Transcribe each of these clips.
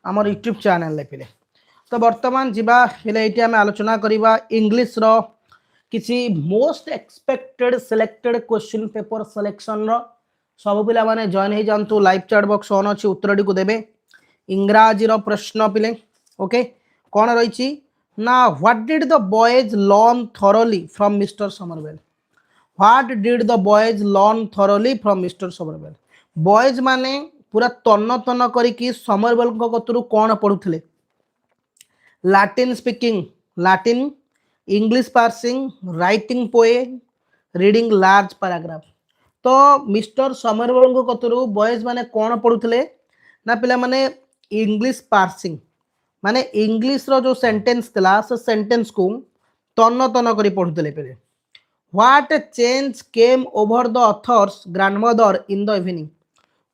आम YouTube channel पे। तो बर्तमान जीवा ये आम आलोचना करवा इंग्लिश रो किसी most expected selected question paper selection रो सब पिला माने जॉइन हो जातु लाइव चैट बॉक्स ऑन अच्छी उत्तर को देवे इंग्राजी रो प्रश्न पिले ओके कौन रही ना what did the boys learn thoroughly from mister Somervell what did the boys learn thoroughly from mister Somervell boys माने पूरा तन्न तन्न करिकी समरवेल को कतरु कौन पढ़ुथिले Latin speaking Latin English parsing writing poem reading large paragraph तो मिस्टर समरवेल को कतरु बॉयज माने कौन पढ़ुथिले ना पिला माने इंग्लिश पार्सिंग माने इंग्लिश रो जो सेंटेंस थला से सेंटेंस को तन्न तन्न करी पढ़ुथिले पे what change came over the author's grandmother in the evening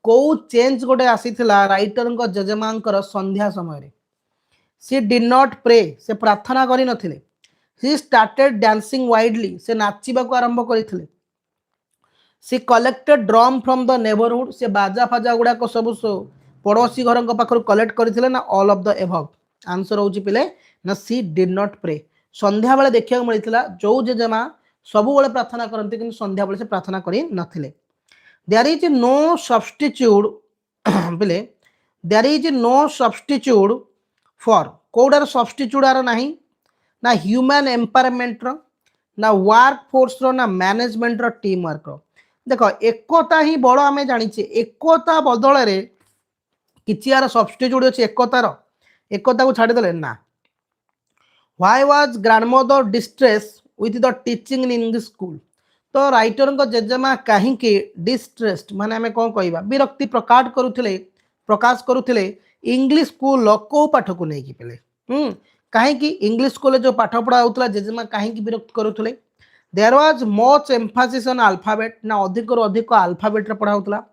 को चेंज गोटे आसीथिला राइटर को जजमांकर संध्या समय सी डिड नॉट प्रे से प्रार्थना करी नथिले सी स्टार्टेड डांसिंग वाइडली से नाचिबा को आरंभ करथिले she collected drum from the neighbourhood से बाजा फाजा गुडा को सब पड़ोसी घर पाखर कलेक्ट करथिले ना all of the above answer होची पिले ना सी डिड नॉट प्रे संध्या बेले देखिया मिलथिला जो जेजेमा सब बेले प्रार्थना करंती किंतु संध्या बेले से प्रार्थना करी नथिले देयर इज नो सब्स्टिट्यूट पिले there is no substitute for कोडार सब्स्टिट्यूट आर नाही ना ह्यूमन एम्पावरमेंट रो ना वर्क फोर्स रो ना मैनेजमेंट रो टीम वर्क रो देखो एकता ही बड़ आम जानी एकता बदल रे किछि यार सब्स्टिट्यूट अछि एकतार एकता को छाड़ीदे ना why was grandmother distress with the teaching in English school तो राइटर को जेजेमा कहीं डिस्ट्रेस्ड माने आम कौन कहवा विरक्ति प्रकाश करुले इंग्लिश स्कूल को पाठ को लेकिन पेले कहीं इंग्लिश स्कूल जो पाठ पढ़ा होता जेजेमा कहीं विरक्त करुले there was much emphasis on alphabet ना अधिक अधिक अल्फाबेट पढ़ा होता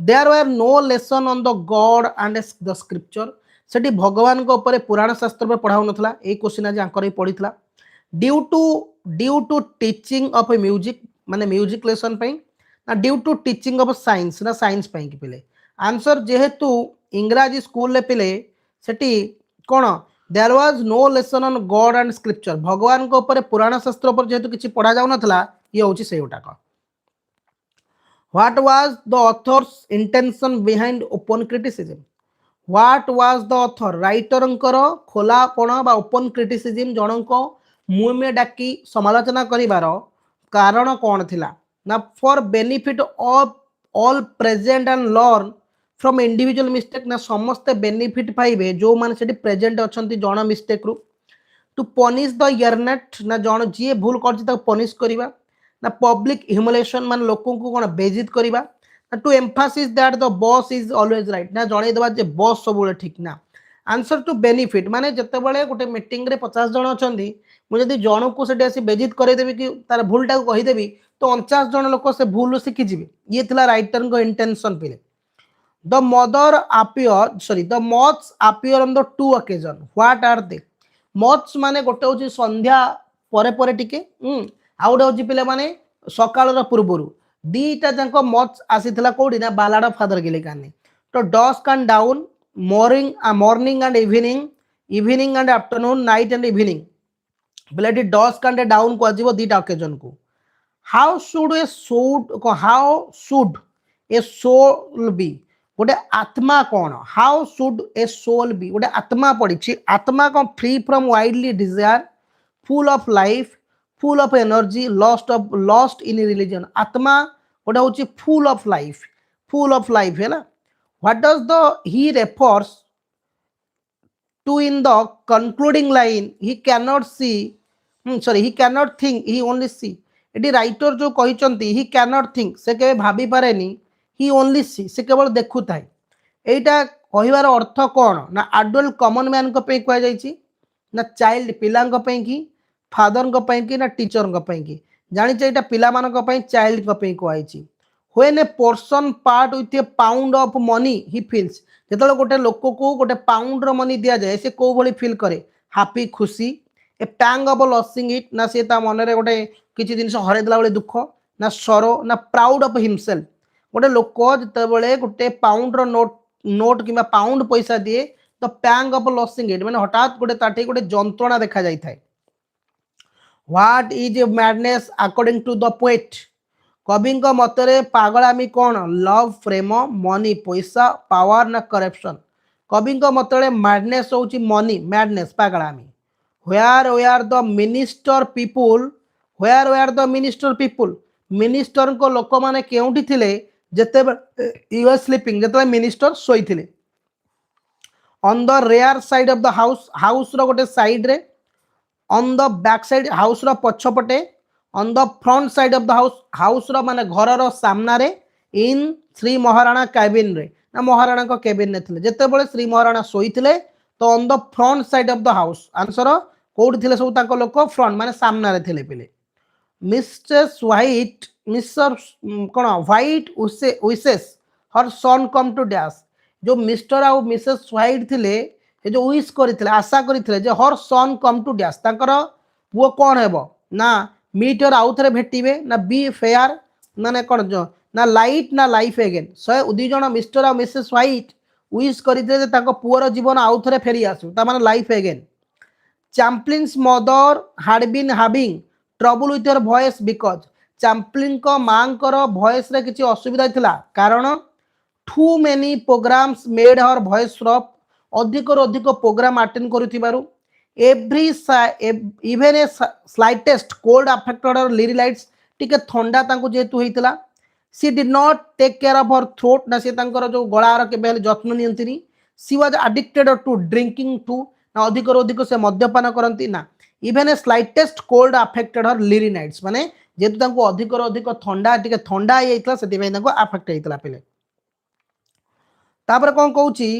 there were no lesson on the god and the scripture सेठी भगवान को ऊपर पुराण शास्त्र पर पढ़ा होनथला ए क्वेश्चन आज आंकर पढ़ीथला due to teaching of music माने म्यूजिक लेसन पई ना due to teaching of science ना साइंस पई कि पिले आंसर जेहेतु इंग्राजी स्कूल ले पिले सेठी कोन there was no lesson on God and scripture भगवान को ऊपर पुराण शास्त्र पर जेहेतु किछि पढ़ा जाउ नथला ये होछि सेउटा का what was the author's intention behind open criticism what was the author राइटरंकर खोलापण बा ओपन क्रिटिसिज्म जनक मुमे डाकी समालोचना करिवार कारण कौन थिला ना for benefit of all present and learn from individual mistake ना समस्त बेनिफिट पाइबे जो माने सेठी प्रेजेंट अछंती जण मिस्टेक रु टू पनिश द इयरनेट ना जण जी भूल करछि त पनिश करिवा ना पब्लिक ह्यूमिलेशन मान लोकों को कोन बेजित करिवा ना to emphasis that the boss is always right ना जणे देबा जे बॉस सब बेले ठीक ना आंसर टू बेनिफिट माने जते बेले गोटे मीटिंग रे 50 जण अछंती मु जदी जण को सेठी आसी बेजित करे देबी कि तार भूलटा को कहि देबी तो 49 जण लोक से भूल सिखि जिवे ये थिला राइटर को इंटेंशन पिले the moths appear on the two occasion what are they moths माने गोटे होची संध्या परे परे टिके आ गोटे होची पिले माने सकाळ रो पूर्वरु दीटा जंको moths आसीथिला कोडी ना बालाड फादर गेले काने तो dusk and dawn morning and evening and afternoon night and evening बेलेटी dusk and dawn को आजीवो दीटा occasion को how should a soul be गोटे आत्मा कौन how should a soul be गोटे आत्मा पड़ी आत्मा कौन free from widely desire full of life full of energy lost in religion आत्मा गोटे हूँ फुल ऑफ लाइफ है ना what does the he refers to in the concluding line he cannot see he cannot think he only see एटी writer जो कहते ही cannot think से केबे भाभी पारेनी ही ओनली सी से केवल देखु थाए एटा कहिवार अर्थ कौन ना अडल्ट कॉमन मैन को पे कह जाइछि ना चाइल्ड पिलांग को पे की फादर को पे की ना टीचर को पे की जानि एटा पिला मान को पे चाइल्ड को पे कहैछि when a person part with a pound of money he feels जेतले गोटे लोक को गोटे पाउंड रो मनी दिया जाए से को भली फील करे हैप्पी खुशी ए पैंग ऑफ लॉसिंग इट ना से ता मन रे गोटे किछि जिंस हरे देला बेले दुख ना सरो ना प्राउड ऑफ हिमसेल्फ गोटे लोक जिते गोटे पाउंड रो नोट कि पाउंड पैसा दिए the pang of losing it माने हठात गोटे ताठी गोटे जंत्रणा देखा जाई थाए। What is madness according to the poet कवि मतरे पागलामी कौन लव प्रेम मनी पैसा पावर ना करप्शन कवि मतरे मैडनेस होची मनी मैडनेस पागलामी where the minister people where the minister people minister को लोक माने केउठी थिले जते यू आर स्लीपिंग जते मिनिस्टर सोई थिले on the rear side of the house house रो गोटे साइड रे on the back side house रो पछपटे on the front side of the house house रो माने घर रो सामना रे इन श्री महाराणा कैबिन रे ना महाराणा को कैबिन ने थिले जते बळे श्री महाराणा सोई थिले तो on the front side of the house answer code थिले सब ताको लोक फ्रंट माने सामना रे थिले पिले मिस्ट्रेस व्हाइट मिस्टर कोन white wishes her son come to dash जो मिस्टर आ मिसेस व्हाइट थिले ए जो विश करथिले आशा करथिले जे हर सन कम टू डैश ताकर पुओ कोन हेबो ना मीटर आउ थरे भेटिबे ना बी फेयर माने कोन जो ना लाइट ना लाइफ अगेन सय उदी जण मिस्टर आ मिसेस व्हाइट विश करथिले जे ताको पुओर जीवन आउ थरे फेरी आसु ता माने life again Chaplin's mother had been having trouble with her voice because Chaplin को मां करो voice रे किछि असुविधा थिला कारण too many programs made her voice rough अधिक अधिक प्रोग्राम अटेंड करूथिबारु every even a slightest cold affected her lyrics टिके ठंडा तांको जेतु हेतिला she did not take care of her throat ना से तांकर जो गळार के बेल जत्न नियंतिनी she was addicted to drinking too ना अधिक अधिक से मद्यपान करती ना इवेन ए स्लाइटेस्ट कोल्ड अफेक्टेड हर लिरिनाइट्स माने जेतु तांको अधिक अधिक ठंडा टिके ठंडा आइ जाइतला सेति पय तांको अफेक्ट हेतिला पिले तापर कोन कहूची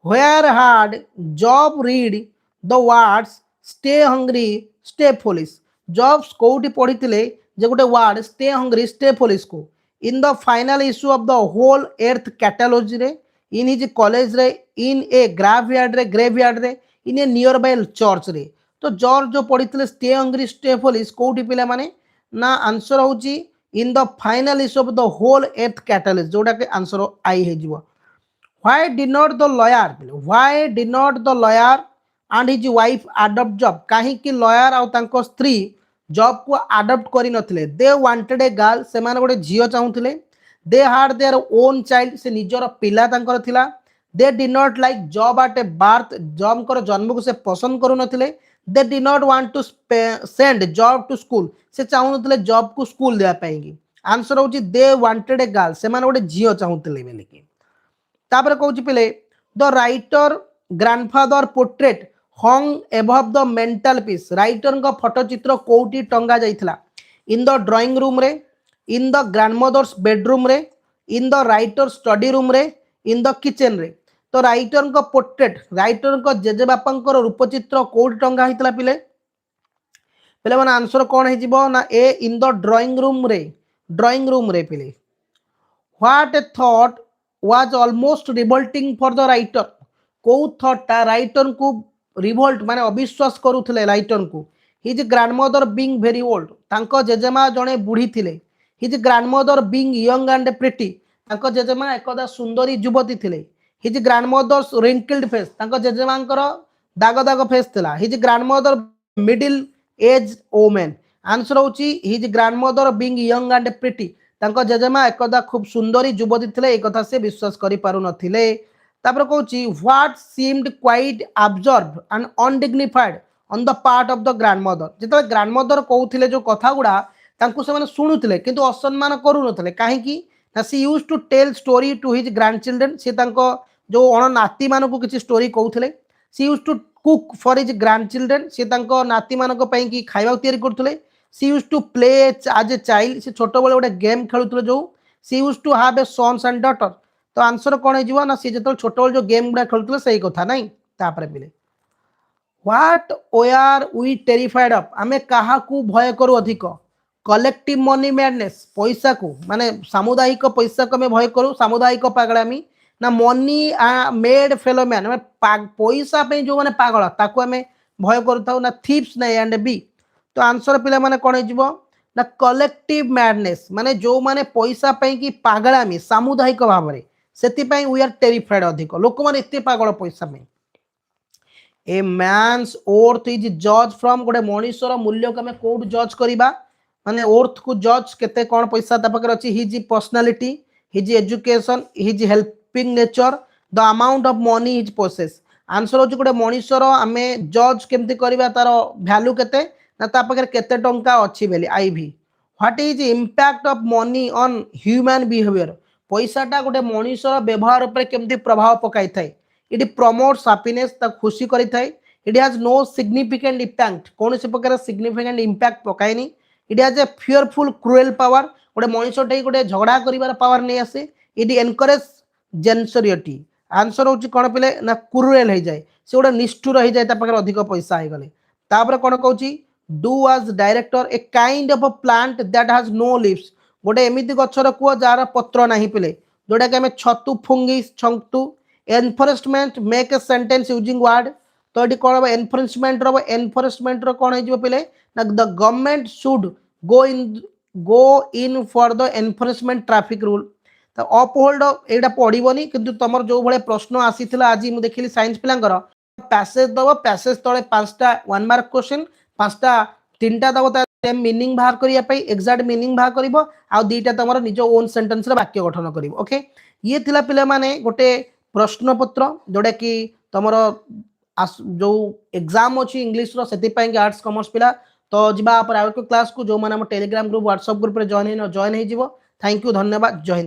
where hard job read the words stay hungry stay foolish Jobs कोठी पढितिले जे गुटे word stay hungry stay foolish को in the final issue of the whole earth catalogue रे इन हिज कॉलेज रे इन ए ग्रेवयार्ड रे in a nearby church रे तो जॉर्ज जो पढ़ी स्टे हंग्री स्टे फुलिश कोठी पिला माने ना आंसर होची in the final issue of the whole earth catalogue जोटा के आंसर आई हे जीवो why did not the lawyer and his wife adopt job काहे कि लॉयर आ तांको स्त्री जॉब को अडॉप्ट करि नथिले दे वांटेड ए गर्ल से माने गोटे झियो चाहुथिले दे हाड देयर ओन चाइल्ड से निजर पिला तांकर थिला they did not like job at a birth job कर जन्म को से पसंद करू नथिले they did not want to send job to school से चाहू नथिले जॉब को स्कूल देया पाएंगी आंसर होची दे वांटेड ए गर्ल से माने गोटे झियो चाहुथिले बेलिकी तापर कहूची पिले the writer grandfather portrait hung above the mental peace writer का फोटो चित्र कोठी टंगा जाइथिला इन द ड्राइंग रूम रे इन द ग्रैंडमदर्स बेडरूम रे in the writer study room रे इन द किचन रे तो राइटर का पोर्ट्रेट राइटर का जेजे बापांकर रूपचित्र कोठी टंगा हितला पिले पिले माने आंसर कोन हे जिवो ना ए इन द ड्राइंग रूम रे पिले what A thought was almost revolting for the writer को थॉटा राइटर को रिवोल्ट माने अविश्वास करूथिले राइटर को his grandmother being very old तांको जेजेमा जणे बुढ़ी थिले his grandmother being young and pretty तांको जेजेमा एकदा सुंदरी युवती थिले हिज ग्रैंडमदर्स रिंकल्ड फेस तांको जेजेमांकर दाग दाग फेस थिला his grandmother middle age women answer होची his grandmother being young and pretty तांको जेजेमा एकदा खूब सुंदरी युवती थिले ए कथा से विश्वास करि पारु नथिले तापर कहूची what seemed quite absorb and undignified on the part of the grandmother जेते ग्रैंडमदर कहूथिले जो कथा गुडा तांको से माने सुनुथिले किंतु असम्मान करू नथिले काहे कि ना she used to tell story to his grandchildren से तांको जो अण नाती मानको किछि स्टोरी कहूथिले she used to cook for his grandchildren से तांको नाती मानको पई कि खाइबा तयारी करथुले she used to play as a child से छोटो बेले गोटे गेम खेलुथुले जो she used to have a sons and daughter तो आंसर कौन हो ना सी जो छोट जो गेम गुड़ा खेलुले सही कथा ना तापर मिले what are we terrified of आमे काहा को भय करू अधिक कलेक्टिव मनी मैडनेस पैसा को माने सामुदायिक पैसा को आमे भय करू सामुदायिक पागलामी ना मनी मेड फेलो मैन पैसा पे जो माने पागल ताको आमे भय करथाउ ना थीप्स ना एंड बी तो आंसर पिला माने कोन हो ना कलेक्टिव मैडनेस माने जो माने पैसा पे कि पागलामी सामुदायिक भाव में से वी आर टेरिफाइड अधिक लोक मैंने एत पागल पैसा में ए मैन्स ओर्थ इज जज फ्रॉम गोटे मनीषर मूल्य को आम कौट जज करवा माने ओर्थ को जज केते कौन पैसा पाखे अच्छी his personality his education his helping nature the amount of money his possess answer हूँ गोटे मनीषर आम जज केमती करवा तार भैल्यू केते ना ता पाखे केते टंका अच्छी बेली आईवी what is impact of money on human behaviour पैसाटा गोटे मनीषर व्यवहार उपर केमती प्रभाव पकाई थाए इट प्रमोट्स हैप्पीनेस ता खुशी करि थाए it has no significant impact कौन से प्रकार सिग्निफिकेंट इम्पैक्ट पकाएनी it has a fearful cruel power गोटे मनीषटे गोटे झगड़ा कर पावर नहीं आसे इट एनकरेज जेनसरियटी आंसर हूँ कौन पे ना क्रुएल हो जाए से गोटे निष्ठुर हो जाए पाखे अधिक पैसा हो गले तापर कौन कहूँ do as director a kind of a plant that has no leaves गोटे एमती गचर कह जार पत्र ना पे जोटा कि आम छतु फुंगी छंतु enforcement make a sentence using word तो ये कौन हम एनफोरेसमेंट एनफोरेसमेंट कौन हो पे ना the government should go in for the enforcement traffic rule to uphold यहाँ पढ़नी कि तुम जो भाई प्रश्न आसी आज मुझे देखिली साइंस पिलांकर पैसेज दब पैसेज तले 5टा 1 मार्क क्वेश्चन 5टा 3टा दब मीनिंग बाहर करने एक्जाक्ट मीनिंग बाहर कर आ 2टा तुम निज ओन सेंटेंस वाक्य गठन कर ओके ये थिला पिला माने गोटे प्रश्न पत्र जोड़ा कि तुम जो एग्जाम अच्छी इंग्लीश से आर्ट्स कॉमर्स पिला तो जी क्लास को जो मैंने Telegram group WhatsApp group join हो थैंक यू धन्यवाद जय हिंद।